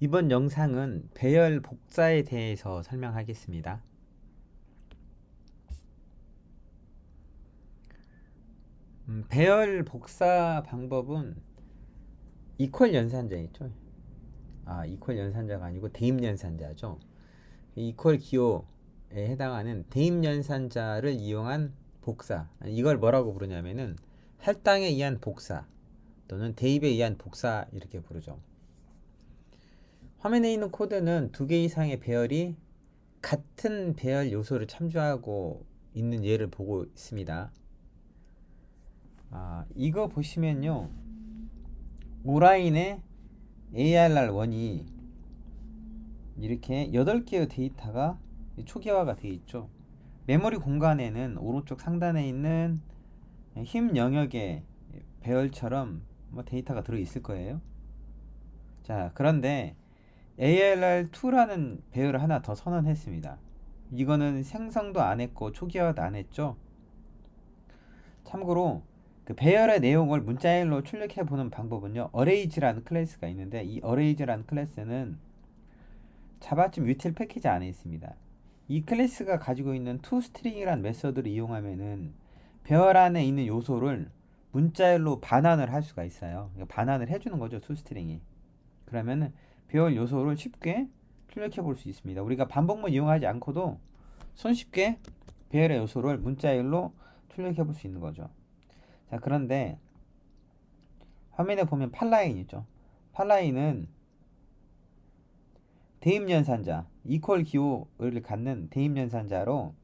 이번 영상은 배열 복사에 대해서 설명하겠습니다. 배열 복사 방법은 이퀄 연산자 있죠? 이퀄 연산자가 아니고 대입 연산자죠. 이퀄 기호에 해당하는 대입 연산자를 이용한 복사. 이걸 뭐라고 부르냐면은 할당에 의한 복사 또는 대입에 의한 복사 이렇게 부르죠. 화면에 있는 코드는 두 개 이상의 배열이 같은 배열 요소를 참조하고 있는 예를 보고 있습니다. 이거 보시면요, 오라인에 ARR1이 이렇게 8개의 데이터가 초기화가 되어 있죠. 메모리 공간에는 오른쪽 상단에 있는 힘 영역의 배열처럼 데이터가 들어있을 거예요. 자, 그런데 ALR2라는 배열을 하나 더 선언했습니다. 이거는 생성도 안 했고 초기화도 안 했죠. 참고로 그 배열의 내용을 문자일로 출력해 보는 방법은요, 어레이즈라는 클래스가 있는데, 이 어레이즈라는 클래스는 자바쯤 유틸 패키지 안에 있습니다. 이 클래스가 가지고 있는 toString이라는 메서드를 이용하면은 배열 안에 있는 요소를 문자일로 반환을 할 수가 있어요. 반환을 해주는 거죠, toString이. 그러면은 배열 요소를 쉽게 출력해 볼 수 있습니다. 우리가 반복문 이용하지 않고도 손쉽게 배열의 요소를 문자일로 출력해 볼 수 있는 거죠. 자, 그런데 화면에 보면 팔라인 있죠. 팔라인은 대입연산자, 이퀄 기호를 갖는 대입연산자로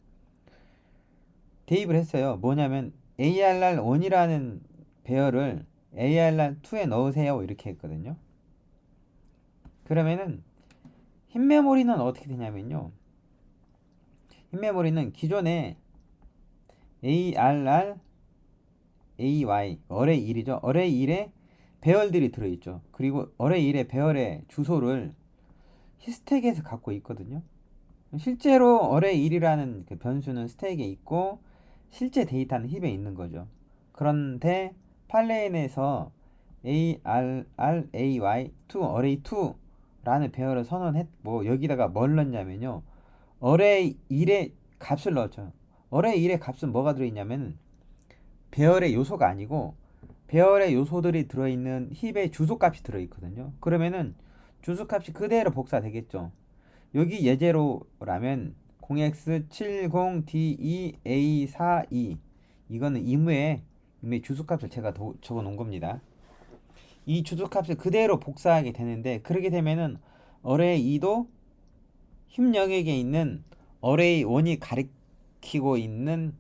대입을 했어요. 뭐냐면 ARR1이라는 배열을 ARR2에 넣으세요 이렇게 했거든요. 그러면은 흰 메모리는 어떻게 되냐면요, 흰 메모리는 기존에 ARR AY 어레이 1이죠. 어레이 1에 배열들이 들어있죠. 그리고 어레이 1의 배열의 주소를 히스택에서 갖고 있거든요. 실제로 어레이 1이라는 그 변수는 스택에 있고 실제 데이터는 힙에 있는 거죠. 그런데 팔레인에서 ARRAY2 어레이 2라는 배열을 선언했고, 여기다가 뭘 넣냐면요, 어레이 1의 값을 넣었죠. 어레이 1의 값은 뭐가 들어있냐면 배열의 요소가 아니고 배열의 요소들이 들어있는 힙의 주소값이 들어있거든요. 그러면은 주소값이 그대로 복사되겠죠. 여기 예제로라면 0x70de-a42, 이거는 임의의 주소값을 제가 적어 놓은 겁니다. 이 주소값을 그대로 복사하게 되는데, 그렇게 되면은 어레이 2도 힙 영역에 있는 어레이 1이 가리키고 있는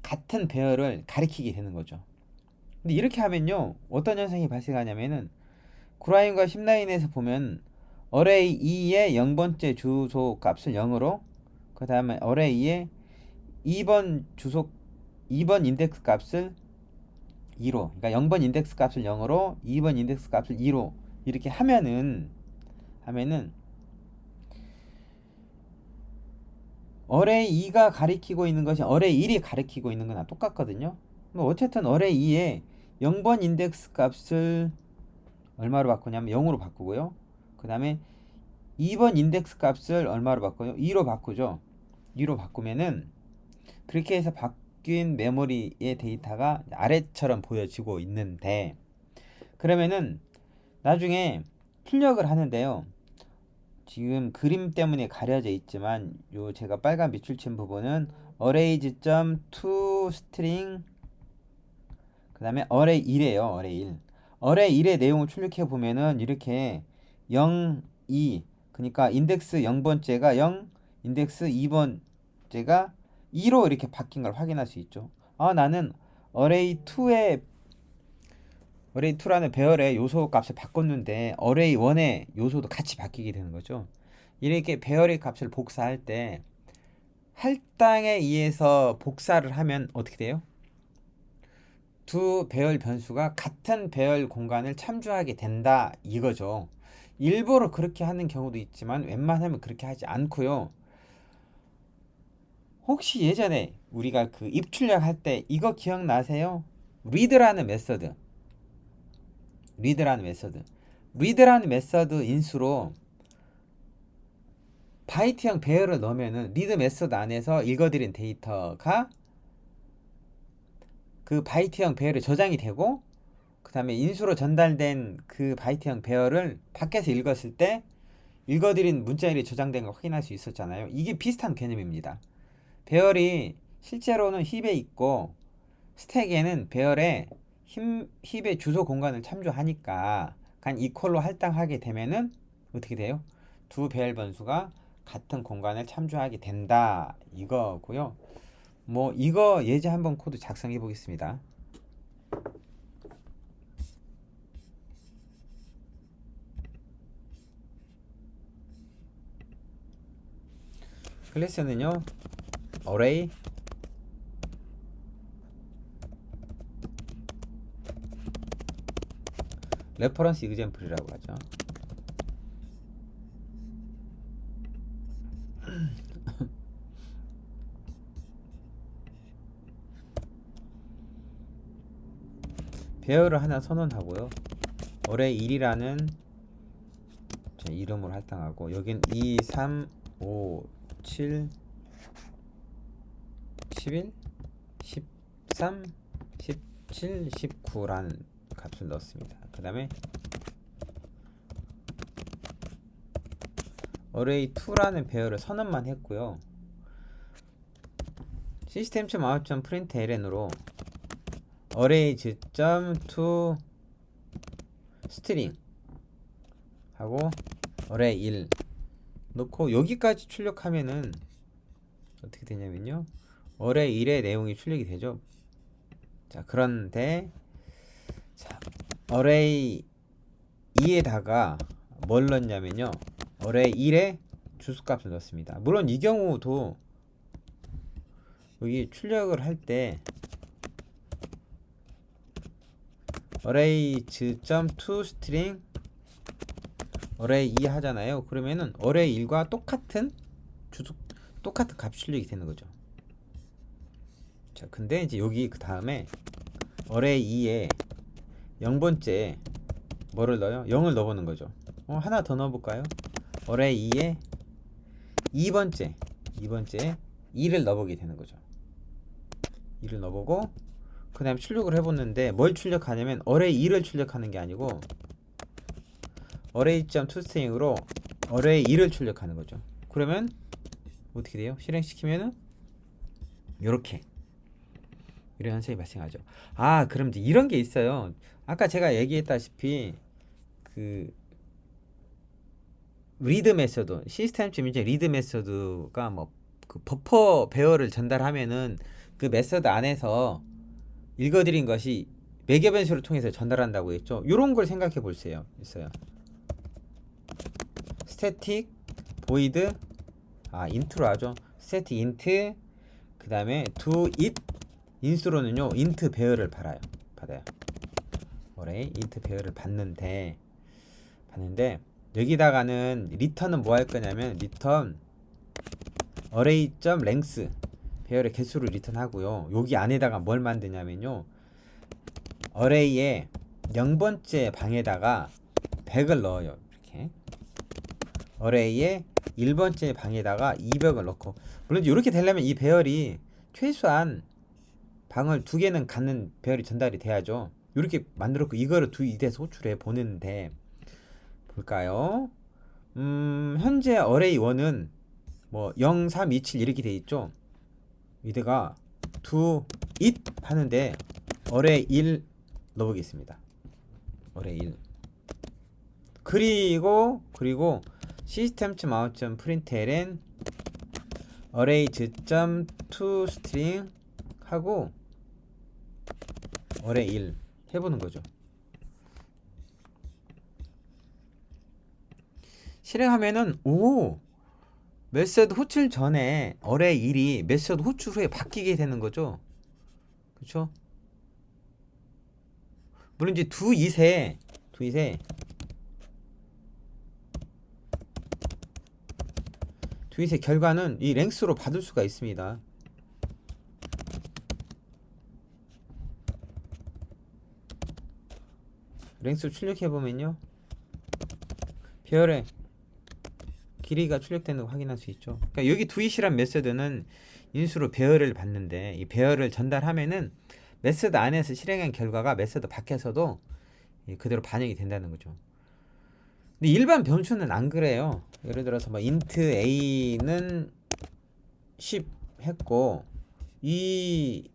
같은 배열을 가리키게 되는 거죠. 근데 이렇게 하면요, 어떤 현상이 발생하냐면은 구라인과 10라인에서 보면 어레이 2의 0번째 주소 값을 0으로, 그 다음에 어레이 2의 2번 인덱스 값을 2로, 그러니까 0번 인덱스 값을 0으로 2번 인덱스 값을 2로 이렇게 하면은 어레이 2가 가리키고 있는 것이 어레이 1이 가리키고 있는 거나 똑같거든요. 뭐 어쨌든 어레이 2에 0번 인덱스 값을 얼마로 바꾸냐면 0으로 바꾸고요. 그 다음에 2번 인덱스 값을 얼마로 바꿔요? 2로 바꾸죠. 2로 바꾸면은 그렇게 해서 바뀐 메모리의 데이터가 아래처럼 보여지고 있는데, 그러면은 나중에 출력을 하는데요, 지금 그림 때문에 가려져 있지만 요 제가 빨간 밑줄 친 부분은 arrays.toString, 그 다음에 array 1이에요. array 1. array 1의 내용을 출력해 보면은 이렇게 0, 2, 그러니까 인덱스 0번째가 0, 인덱스 2번째가 2로 이렇게 바뀐 걸 확인할 수 있죠. 나는 array2라는 배열의 요소 값을 바꿨는데 array1의 요소도 같이 바뀌게 되는 거죠. 이렇게 배열의 값을 복사할 때 할당에 의해서 복사를 하면 어떻게 돼요? 두 배열 변수가 같은 배열 공간을 참조하게 된다 이거죠. 일부러 그렇게 하는 경우도 있지만 웬만하면 그렇게 하지 않고요. 혹시 예전에 우리가 그 입출력 할 때 이거 기억나세요? 리드라는 메서드. 리드라는 메서드 인수로 바이트형 배열을 넣으면은 리드 메서드 안에서 읽어드린 데이터가 그 바이트형 배열에 저장이 되고, 그 다음에 인수로 전달된 그 바이트형 배열을 밖에서 읽었을 때 읽어드린 문자열이 저장된 걸 확인할 수 있었잖아요. 이게 비슷한 개념입니다. 배열이 실제로는 힙에 있고 스택에는 배열에 힙의 주소 공간을 참조하니까 간 이퀄로 할당하게 되면은 어떻게 돼요? 두 배열 변수가 같은 공간을 참조하게 된다 이거고요. 뭐 이거 예제 한번 코드 작성해 보겠습니다. 클래스는요, array 레퍼런스 example이라고 하죠. 배열을 하나 선언하고요. array 1이라는 제 이름으로 할당하고, 여긴 2, 3, 5, 7, 11, 13, 17, 19라는 값을 넣습니다. 그 다음에 array2라는 배열을 선언만 했고요. system.out.println으로 array.to string 하고 array 1 넣고 여기까지 출력하면은 어떻게 되냐면요, array 1의 내용이 출력이 되죠. 자, 그런데 자, array 2에다가 뭘 넣냐면요, array 1에 주소값을 넣습니다. 물론 이 경우도 여기 출력을 할 때 array.toString array 2 하잖아요. 그러면은 array 1과 똑같은 값 출력이 되는 거죠. 자, 근데 이제 여기 그 다음에 array 2에 0번째 뭐를 넣어요? 0을 넣어보는 거죠. 하나 더 넣어볼까요? array 2에 2번째 2를 넣어보게 되는 거죠. 2를 넣어보고 그 다음에 출력을 해보는데 뭘 출력하냐면 array 2를 출력하는 게 아니고 array.toString으로 array 2를 출력하는 거죠. 그러면 어떻게 돼요? 실행시키면은 요렇게 이런 현상이 발생하죠. 아, 그럼 이제 이런 게 있어요. 아까 제가 얘기했다시피 그 리드 메서드, 시스템쯤 이제 리드 메서드가 뭐 그 버퍼 배열을 전달하면은 그 메서드 안에서 읽어드린 것이 매개 변수를 통해서 전달한다고 했죠. 이런 걸 생각해 보세요. 있어요. static void int로 하죠. static int 그 다음에 do it 인수로는요 int 배열을 받아요. array int 배열을 받는데 여기다가는 return은 뭐 할 거냐면 return array.length 배열의 개수를 리턴하고요. 여기 안에다가 뭘 만드냐면요, array의 0번째 방에다가 100을 넣어요. 이렇게 array의 1번째 방에다가 200을 넣고, 물론 이렇게 되려면 이 배열이 최소한 방을 2개는 갖는 배열이 전달이 돼야죠. 이렇게 만들었고 이거를 이대에서 호출해 보는데 볼까요? 현재 array 1은 뭐 0, 3, 2, 7 이렇게 돼 있죠. 이대가 do it 하는데 array 1 넣어보겠습니다. array 1 그리고 system.out.println array.toString 하고 array 1 해보는 거죠. 실행하면은 메소드 호출 전에 array 1이 메소드 호출 후에 바뀌게 되는 거죠. 그렇죠? 물론 이제 do it의 결과는 이 랭스로 받을 수가 있습니다. 랭스 출력해 보면요, 배열의 길이가 출력되는 거 확인할 수 있죠. 그러니까 여기 doit이란 메서드는 인수로 배열을 받는데 이 배열을 전달하면은 메서드 안에서 실행한 결과가 메서드 밖에서도 그대로 반영이 된다는 거죠. 근데 일반 변수는 안 그래요. 예를 들어서 뭐 int a는 10 했고 이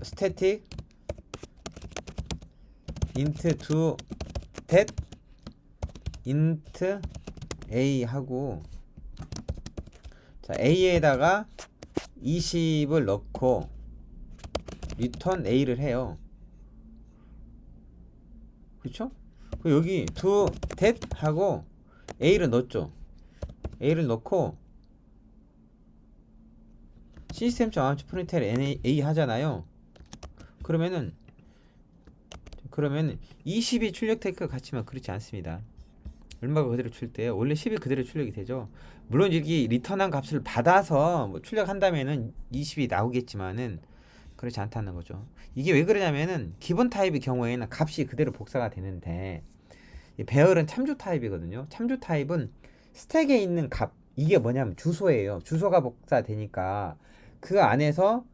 static int to that int a 하고 자 a에다가 20을 넣고 return a를 해요. 그렇죠? 여기 to that 하고 a를 넣었죠. a를 넣고 시스템.out 프린트L a 하잖아요. 그러면 20이 출력 태그가 같지만 그렇지 않습니다. 얼마가 그대로 출때요? 원래 10이 그대로 출력이 되죠. 물론 여기 리턴한 값을 받아서 뭐 출력한다면은 20이 나오겠지만은 그렇지 않다는 거죠. 이게 왜 그러냐면은 기본 타입의 경우에는 값이 그대로 복사가 되는데 이 배열은 참조 타입이거든요. 참조 타입은 스택에 있는 값 이게 뭐냐면 주소예요. 주소가 복사되니까 그 안에서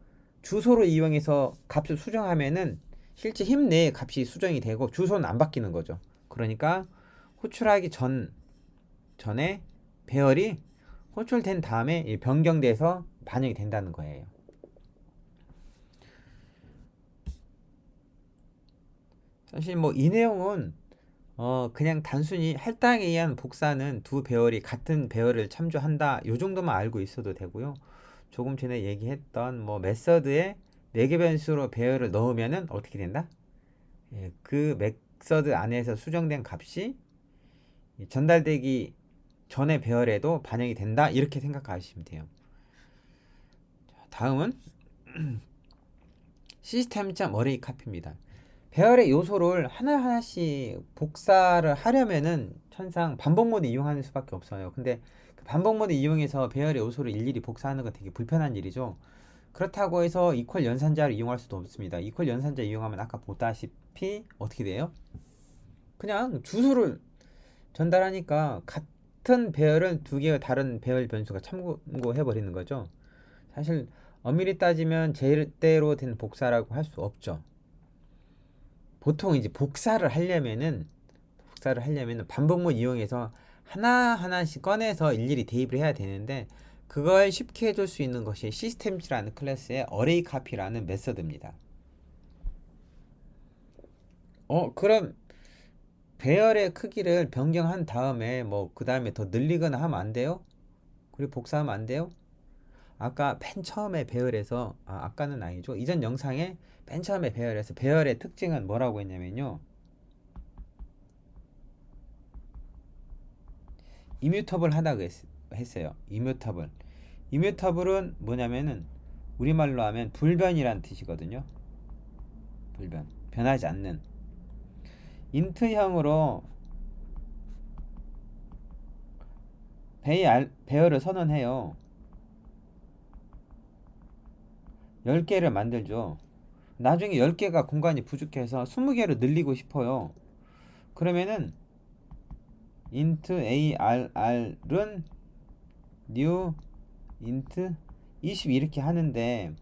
주소를 이용해서 값을 수정하면은 실제 힘 내에 값이 수정이 되고 주소는 안 바뀌는 거죠. 그러니까 호출하기 전에 배열이 호출된 다음에 변경돼서 반영이 된다는 거예요. 사실 뭐 이 내용은 그냥 단순히 할당에 의한 복사는 두 배열이 같은 배열을 참조한다. 요 정도만 알고 있어도 되고요. 조금 전에 얘기했던 뭐 메서드에 매개 변수로 배열을 넣으면은 어떻게 된다? 예, 그 메서드 안에서 수정된 값이 전달되기 전의 배열에도 반영이 된다. 이렇게 생각하시면 돼요. 다음은 시스템.array 카피입니다. 배열의 요소를 하나하나씩 복사를 하려면은 천상 반복 모드 이용하는 수밖에 없어요. 근데 그 반복 모드 이용해서 배열의 요소를 일일이 복사하는 건 되게 불편한 일이죠. 그렇다고 해서 이퀄 연산자를 이용할 수도 없습니다. 이퀄 연산자 이용하면 아까 보다시피 어떻게 돼요? 그냥 주소를 전달하니까 같은 배열을 두 개의 다른 배열 변수가 참고해 버리는 거죠. 사실 엄밀히 따지면 제대로 된 복사라고 할 수 없죠. 보통 이제 복사를 하려면은 반복문 이용해서 하나하나씩 꺼내서 일일이 대입을 해야 되는데 그걸 쉽게 해줄 수 있는 것이 시스템즈라는 클래스의 어레이 카피라는 메서드입니다. 그럼 배열의 크기를 변경한 다음에 뭐 그 다음에 더 늘리거나 하면 안 돼요? 그리고 복사하면 안 돼요? 아까 맨 처음에 배열에서 아까는 아니죠. 이전 영상에 맨 처음에 배열에서 배열의 특징은 뭐라고 했냐면요. 이뮤터블 하다고 했어요. 이뮤터블은 뭐냐면은 우리말로 하면 불변이란 뜻이거든요. 불변. 변하지 않는. 인트형으로 배열을 선언해요. 10개를 만들죠. 나중에 10개가 공간이 부족해서 20개로 늘리고 싶어요. 그러면은 int arr은 new int 20 이렇게 하는데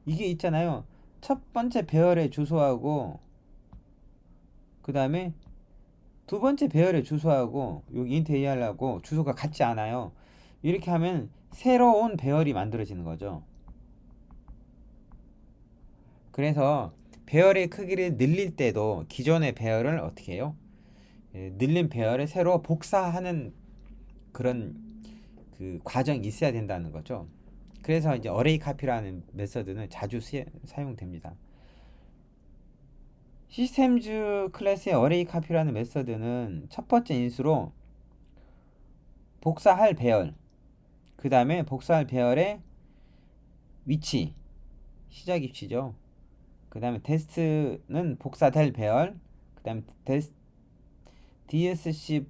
이게 있잖아요. 첫 번째 배열의 주소하고 그 다음에 두 번째 배열의 주소하고 여기 int ar하고 주소가 같지 않아요. 이렇게 하면 새로운 배열이 만들어지는 거죠. 그래서 배열의 크기를 늘릴 때도 기존의 배열을 어떻게 해요? 늘린 배열을 새로 복사하는 그런 그 과정이 있어야 된다는 거죠. 그래서 이제 어레이 카피라는 메서드는 자주 사용됩니다. 시스템즈 클래스의 어레이 카피라는 메서드는 첫 번째 인수로 복사할 배열, 그 다음에 복사할 배열의 위치, 시작 위치죠. 그 다음에 테스트는 복사될 배열, 그 다음에 DSC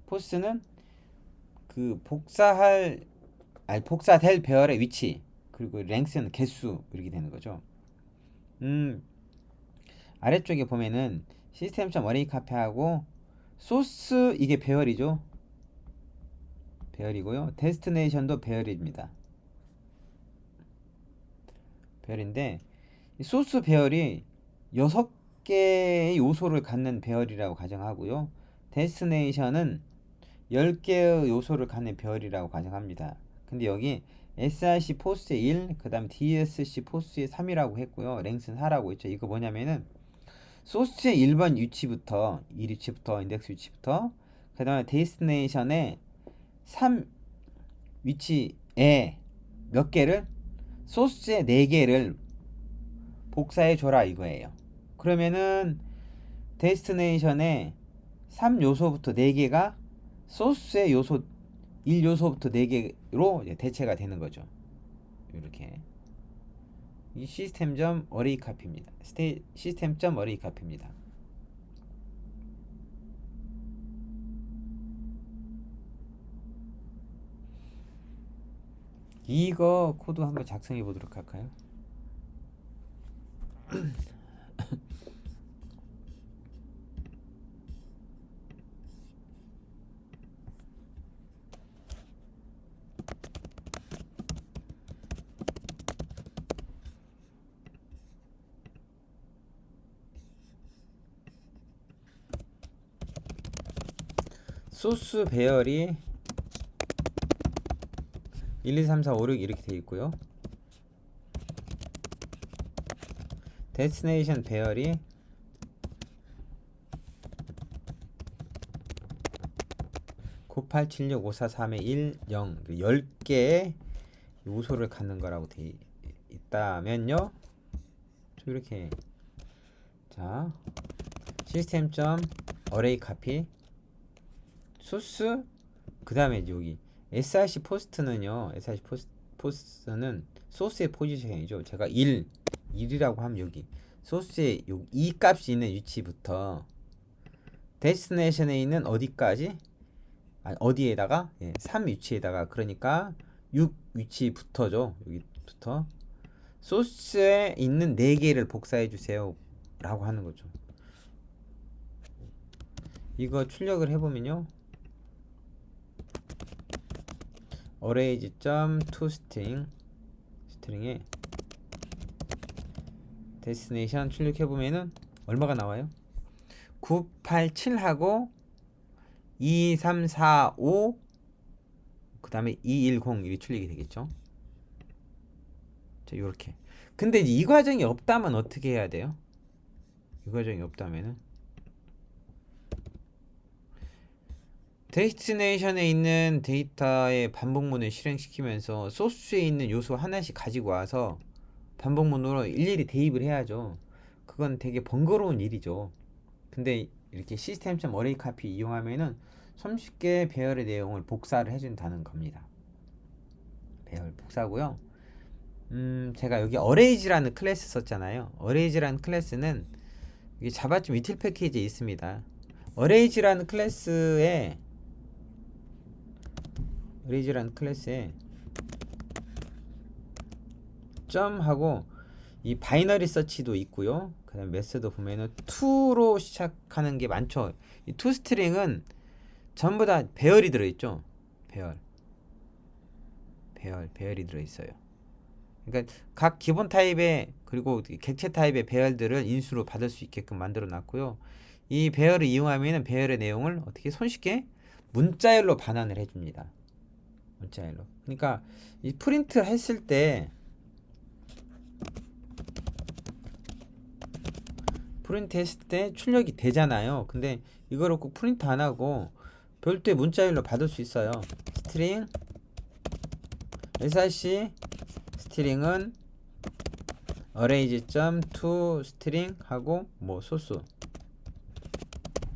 포스는 그 복사될 배열의 위치, 그리고 랭스는 개수 이렇게 되는 거죠. 아래쪽에 보면은 시스템.array 카피하고 소스 이게 배열이죠. 배열이고요. 데스티네이션도 배열입니다. 배열인데 이 소스 배열이 6개의 요소를 갖는 배열이라고 가정하고요. 데스티네이션은 10개의 요소를 갖는 배열이라고 가정합니다. 근데 여기 SRC 포스의 1, 그 다음 DSC 포스의 3이라고 했고요. 랭스는 4라고 했죠. 이거 뭐냐면은 소스의 1번 위치부터 1위치부터 인덱스 위치부터 그 다음에 데스티네이션의 3 위치에 몇 개를 소스의 4개를 복사해 줘라 이거예요. 그러면은 데스티네이션의 3요소부터 4개가 소스의 요소 1요소부터 4개로 대체가 되는 거죠. 이렇게 이 시스템점 어레이 카피입니다. 시스템점 어레이 카피입니다. 이거 코드 한번 작성해 보도록 할까요? 소스 배열이 1, 2, 3, 4, 5, 6 이렇게 돼 있고요. 데스티네이션 배열이 98765431 1, 0 10개의 요소를 갖는 거라고 돼 있다면요. 이렇게 자 시스템점 어레이 카피 소스 그 다음에 여기 src 포스트는요. src 포스트는 소스의 포지션이죠. 제가 1이라고 하면 여기 소스의 이 값이 있는 위치부터 데스티네이션에 있는 어디까지 어디에다가 3 위치에다가 그러니까 6 위치부터죠. 여기부터 소스에 있는 4개를 복사해 주세요 라고 하는 거죠. 이거 출력을 해보면요. arrays.toString 스트링에 데스티네이션 출력해보면은 얼마가 나와요? 987하고 2345 그 다음에 210 이게 출력이 되겠죠. 자 요렇게. 근데 이 과정이 없다면 어떻게 해야 돼요? 이 과정이 없다면은 데스티네이션에 있는 데이터의 반복문을 실행시키면서 소스에 있는 요소 하나씩 가지고 와서 반복문으로 일일이 대입을 해야죠. 그건 되게 번거로운 일이죠. 근데 이렇게 시스템점 어레이 카피 이용하면은 손쉽게 배열의 내용을 복사를 해준다는 겁니다. 배열 복사고요. 제가 여기 어레이즈라는 클래스 썼잖아요. 어레이즈라는 클래스는 여기 자바쯤 위틀 패키지에 있습니다. 어레이즈라는 클래스에 점하고 이 바이너리 서치도 있고요. 그 다음에 메서드 보면은 to로 시작하는 게 많죠. 이 toString은 전부 다 배열이 들어있죠. 배열이 들어있어요. 그러니까 각 기본 타입의 그리고 객체 타입의 배열들을 인수로 받을 수 있게끔 만들어 놨고요. 이 배열을 이용하면 배열의 내용을 어떻게 손쉽게 문자열로 반환을 해줍니다. 문자열로. 그러니까 이 프린트 했을 때 출력이 되잖아요. 근데 이거를 꼭 프린트 안 하고 별도의 문자열로 받을 수 있어요. 스트링 src 스트링은 arrays.toString 하고 뭐 소스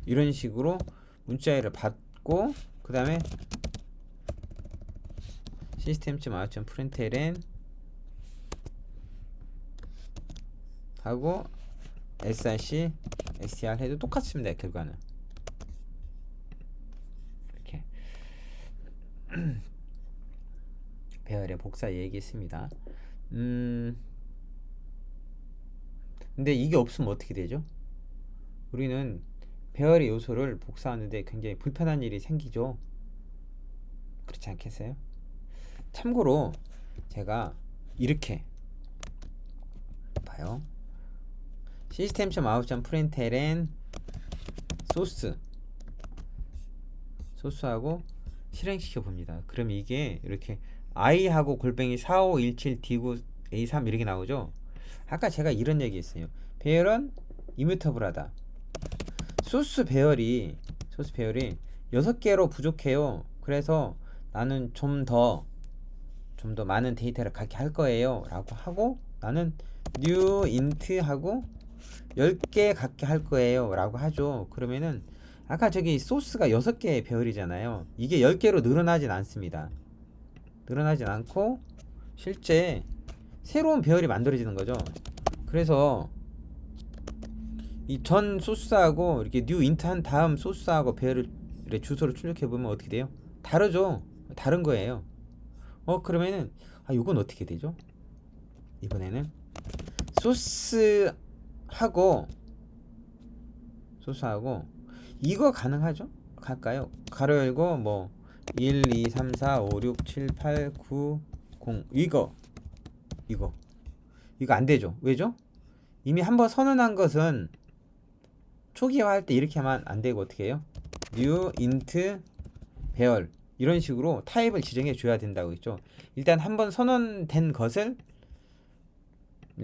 이런 식으로 문자열을 받고 그 다음에 system.out.println 하고 src str 해도 똑같습니다. 결과는 이렇게 배열의 복사 얘기했습니다. 근데 이게 없으면 어떻게 되죠? 우리는 배열의 요소를 복사하는데 굉장히 불편한 일이 생기죠. 그렇지 않겠어요? 참고로 제가 이렇게 봐요. system.out.println 소스하고 실행시켜 봅니다. 그럼 이게 이렇게 i하고 골뱅이 4517 D9 A3 이렇게 나오죠. 아까 제가 이런 얘기 했어요. 배열은 이뮤터블하다. 소스 배열이 6개로 부족해요. 그래서 나는 좀 더 많은 데이터를 갖게 할 거예요 라고 하고, 나는 new int 하고 10개 갖게 할 거예요 라고 하죠. 그러면은 아까 저기 소스가 6개의 배열이잖아요. 이게 10개로 늘어나진 않습니다. 늘어나진 않고 실제 새로운 배열이 만들어지는 거죠. 그래서 이 전 소스하고 이렇게 new int 한 다음 소스하고 배열을 주소를 출력해 보면 어떻게 돼요? 다르죠. 다른 거예요. 그러면은 이건 어떻게 되죠? 이번에는 소스하고 이거 가능하죠? 갈까요? 가로 열고 뭐 1, 2, 3, 4, 5, 6, 7, 8, 9, 0 이거 안 되죠. 왜죠? 이미 한번 선언한 것은 초기화할 때 이렇게 하면 안 되고 어떻게 해요? new int 배열 이런 식으로 타입을 지정해 줘야 된다고 했죠. 일단 한번 선언된 것을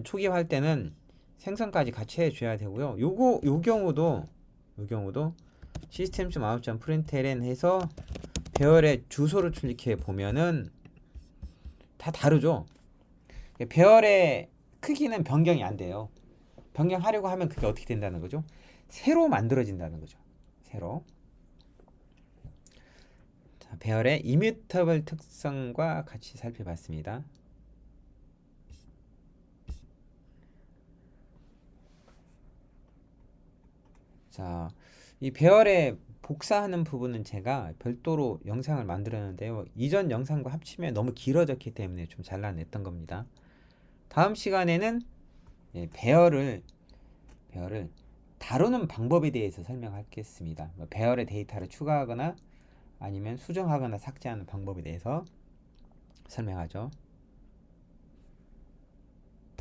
초기화할 때는 생성까지 같이 해줘야 되고요. 요 경우도 system.out.println 해서 배열의 주소를 출력해 보면은 다 다르죠. 배열의 크기는 변경이 안 돼요. 변경하려고 하면 그게 어떻게 된다는 거죠? 새로 만들어진다는 거죠. 새로. 자, 배열의 이뮤터블 특성과 같이 살펴봤습니다. 자, 이 배열에 복사하는 부분은 제가 별도로 영상을 만들었는데요. 이전 영상과 합치면 너무 길어졌기 때문에 좀 잘라냈던 겁니다. 다음 시간에는 배열을 다루는 방법에 대해서 설명하겠습니다. 배열의 데이터를 추가하거나 아니면 수정하거나 삭제하는 방법에 대해서 설명하죠.